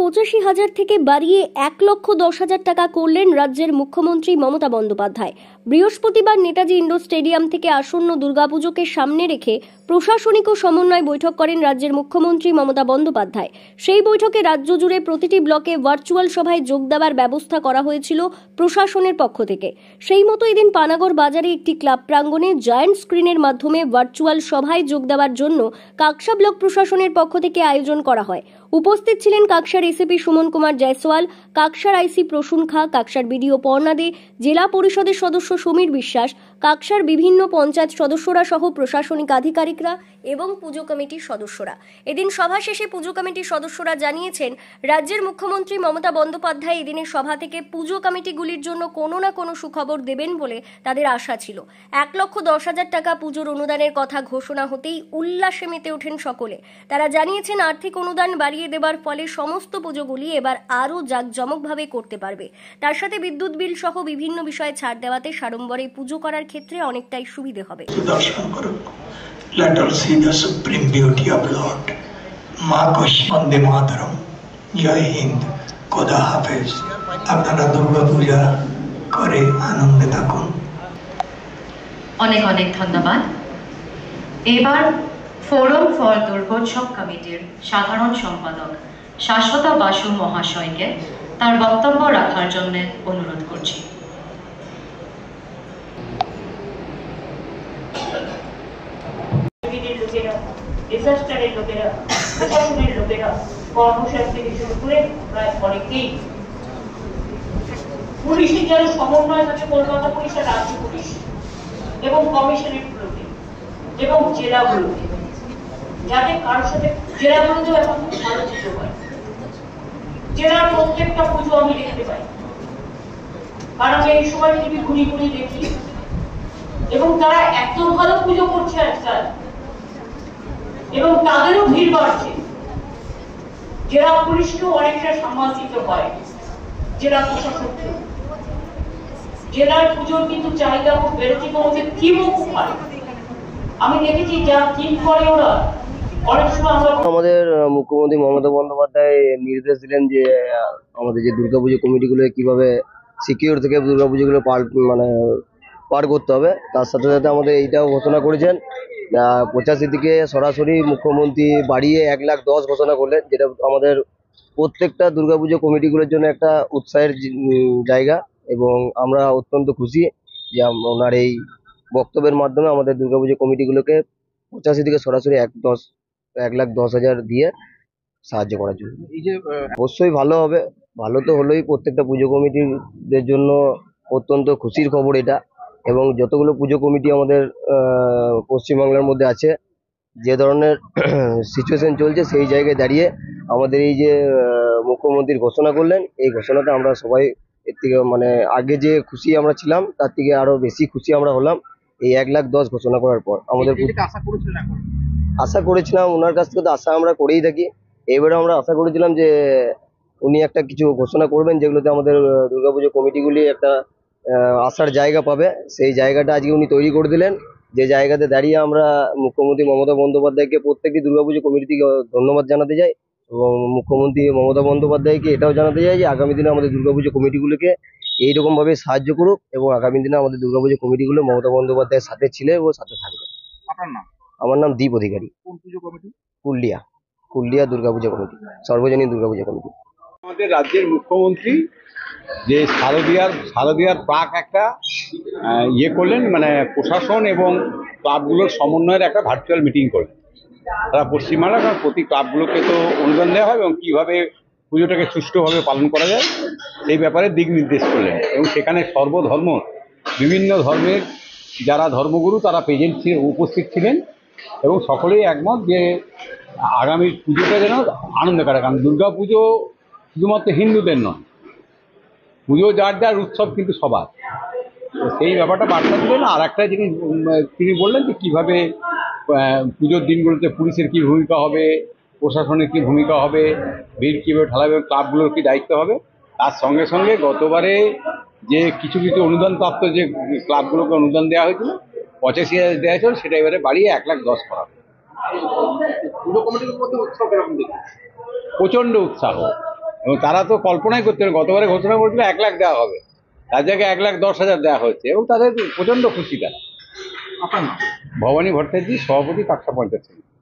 85,000 থেকে বাড়িয়ে 1,10,000 টাকা করলেন রাজ্যের মুখ্যমন্ত্রী মমতা বন্দ্যোপাধ্যায়। বৃহস্পতিবার নেতাজি ইন্ডোর স্টেডিয়াম থেকে আসন্ন দুর্গাপুজোকে সামনে রেখে প্রশাসনিক ও সমন্বয় বৈঠক করেন রাজ্যের মুখ্যমন্ত্রী মমতা বন্দ্যোপাধ্যায়। সেই বৈঠকে রাজ্য জুড়ে প্রতিটি ব্লকে ভার্চুয়াল সভায় যোগ দেওয়ার ব্যবস্থা করা হয়েছিল প্রশাসনের পক্ষ থেকে। সেই মতো এদিন পানাগড় বাজারে একটি ক্লাব প্রাঙ্গণে জায়ান্ট স্ক্রিনের মাধ্যমে ভার্চুয়াল সভায় যোগ দেওয়ার জন্য কাকসা ব্লক প্রশাসনের পক্ষ থেকে আয়োজন করা হয়। উপস্থিত ছিলেন কাকসার এসিপি সুমন কুমার জয়সওয়াল, কাকসার আইসি প্রসূন খা, কাকসার বিডিও পর্ণা দে, জেলা পরিষদের সদস্য সমীর বিশ্বাস, কাকসার বিভিন্ন পঞ্চায়েত সদস্যরা সহ প্রশাসনিক আধিকারিকরা এবং পুজো কমিটির সদস্যরা। এদিন সভা শেষে পুজো কমিটির সদস্যরা জানিয়েছেন, রাজ্যের মুখ্যমন্ত্রী মমতা বন্দ্যোপাধ্যায় এদিনের সভা থেকে পুজো কমিটিগুলির জন্য কোনো না কোনো সুখবর দেবেন বলে তাদের আশা ছিল। 1,10,000 টাকা পুজোর অনুদানের কথা ঘোষণা হতেই উল্লাসে মেতে ওঠেন সকলে। তারা জানিয়েছেন, আর্থিক অনুদান বাড়িয়ে দেবার ফলে সমস্ত পুজোগুলি এবার আরও জাঁকজমকভাবে করতে পারবে। তার সাথে বিদ্যুৎ বিল সহ বিভিন্ন বিষয়ে ছাড় দেওয়াতে সাড়ম্বরে পুজো করার ক্ষেত্রে অনেকটাই সুবিধে হবে। Let us see the supreme beauty of Lord. মা কশি বন্দে মাতরম, জয় হিন্দ, খোদা হাফেজ। আপনারা দুর্গা পূজা করে আনন্দে থাকুন। অনেক অনেক ধন্যবাদ। এবার ফোরাম ফর দুর্গোৎসব কমিটির সাধারণ সম্পাদক শাশ্বতা বাসু মহাশয়কে তার বক্তব্য রাখার জন্য অনুরোধ করছি। ডিজাস্টারের লোকেরা, প্রশাসনের লোকেরা, কর্মচারী থেকে শুরু করে প্রায় অনেকেই পুলিশের যারা সমন্বয় থাকে কলকাতা পুলিশ আর রাজ্য পুলিশ এবং কমিশনারেটগুলোকে এবং জেলাগুলোকে, যাতে কারোর সাথে জেলাগুলোতেও এখন খুব ভালো পুজো হয়। জেলার প্রত্যেকটা পুজো আমি দেখতে পাই, কারণ এই সময় টিভি ঘুরি ঘুরি দেখি এবং তারা এত ভালো পুজো করছে আজকাল এবং তাদেরও ভিড় বাড়ছে। জেলা পুলিশকেও অনেকটা সামাল দিতে হয়, জেলা প্রশাসনকে। জেলার পুজোর কিন্তু চাহিদা খুব বেড়েছে এবং ওদের থিমও খুব ভালো। আমি দেখেছি যা থিম করে ওরা অনেক সময় আমাদের মুখ্যমন্ত্রী মমতা বন্দ্যোপাধ্যায় নির্দেশ দিলেন যে আমাদের যে দুর্গাপুজো কমিটিগুলো কিভাবে সিকিউর থেকে দুর্গাপুজোগুলো পার করতে হবে। তার সাথে সাথে আমাদের এইটাও ঘোষণা করেছেন 85 থেকে সরাসরি মুখ্যমন্ত্রী বাড়িয়ে 1,10,000 ঘোষণা করলেন, যেটা আমাদের প্রত্যেকটা দুর্গাপুজো কমিটিগুলোর জন্য একটা উৎসাহের জায়গা এবং আমরা অত্যন্ত খুশি যে ওনার এই বক্তব্যের মাধ্যমে আমাদের দুর্গাপুজো কমিটিগুলোকে 85 থেকে সরাসরি 1,10,000 দিয়ে সাহায্য করার জন্য। অবশ্যই ভালো হবে, ভালো তো হলোই। প্রত্যেকটা পুজো কমিটিদের জন্য অত্যন্ত খুশির খবর এটা। এবং যতগুলো পুজো কমিটি আমাদের পশ্চিমবাংলার মধ্যে আছে, যে ধরনের সিচুয়েশন চলছে সেই জায়গায় দাঁড়িয়ে আমাদের এই যে মুখ্যমন্ত্রীর ঘোষণা করলেন, এই ঘোষণাতে আমরা সবাই এর থেকে আগে যে খুশি আমরা ছিলাম তার থেকে আরো বেশি খুশি আমরা হলাম এই 1,10,000 ঘোষণা করার পর। আমাদের আশা করেছিলাম ওনার কাছ থেকে, তো আশা আমরা করেই থাকি। এবারে আমরা আশা করেছিলাম যে উনি একটা কিছু ঘোষণা করবেন যেগুলোতে আমাদের দুর্গাপুজো কমিটিগুলি একটা আসার জায়গা পাবে। সেই জায়গাটা আজকে উনি তৈরি করে দিলেন, যে জায়গাতে দাঁড়িয়ে আমরা মুখ্যমন্ত্রী মমতা বন্দ্যোপাধ্যায়কে প্রত্যেকটি দুর্গাপুজো কমিটি থেকে ধন্যবাদ জানাতে চাই এবং মুখ্যমন্ত্রী মমতা বন্দ্যোপাধ্যায়কে এটাও জানাতে চাই যে আগামী দিনে আমাদের দুর্গাপুজো কমিটিগুলোকে এইরকমভাবে সাহায্য করুক এবং আগামী দিনে আমাদের দুর্গাপুজো কমিটিগুলো মমতা বন্দ্যোপাধ্যায়ের সাথে ছিল ও সাথে থাকবে। আপনার নাম? আমার নাম দীপ অধিকারী। কোন পুজো কমিটি? কুল্লিয়া দুর্গাপুজো কমিটি, সর্বজনীন দুর্গাপুজো কমিটি। আমাদের রাজ্যের মুখ্যমন্ত্রী যে শারদীয়ার প্রাক একটা করলেন, প্রশাসন এবং ক্লাবগুলোর সমন্বয়ের একটা ভার্চুয়াল মিটিং করলেন। তারা পশ্চিমবাংলার প্রতি ক্লাবগুলোকে তো অনুদান দেওয়া হয় এবং কীভাবে পুজোটাকে সুষ্ঠুভাবে পালন করা যায় সেই ব্যাপারে দিক নির্দেশ করলেন। এবং সেখানে সর্বধর্ম, বিভিন্ন ধর্মের যারা ধর্মগুরু তারা উপস্থিত ছিলেন এবং সকলেই একমত যে আগামী পুজোটা যেন আনন্দ কাটে। কারণ দুর্গা পুজো শুধুমাত্র হিন্দুদের নয়, পুজো যার যার উৎসব কিন্তু সবার। সেই ব্যাপারটা বার্তা দিলেন। আর একটা জিনিস তিনি বললেন যে কীভাবে পুজোর দিনগুলোতে পুলিশের কী ভূমিকা হবে, প্রশাসনের কী ভূমিকা হবে, ভিড় কীভাবে ঠেলাবে, ক্লাবগুলোর কী দায়িত্ব হবে। তার সঙ্গে সঙ্গে গতবারে যে কিছু অনুদান প্রাপ্ত যে ক্লাবগুলোকে অনুদান দেওয়া হয়েছিল, 85,000 দেওয়া হয়েছিল, সেটা এবারে বাড়িয়ে 1,10,000 করা হবে। পুজো কমিটির মধ্যে উৎসব এরকম দেখি প্রচণ্ড উৎসাহ এবং তারা তো কল্পনাই করতে পারে, গতবারে ঘোষণা করেছিল 1 লাখ দেওয়া হবে, তার জায়গায় 1,10,000 দেওয়া হচ্ছে এবং তাদের প্রচণ্ড খুশি তারা। ভবানী ভট্টাচার্য, সভাপতি, কাকসা পঞ্চায়েত সমিতি।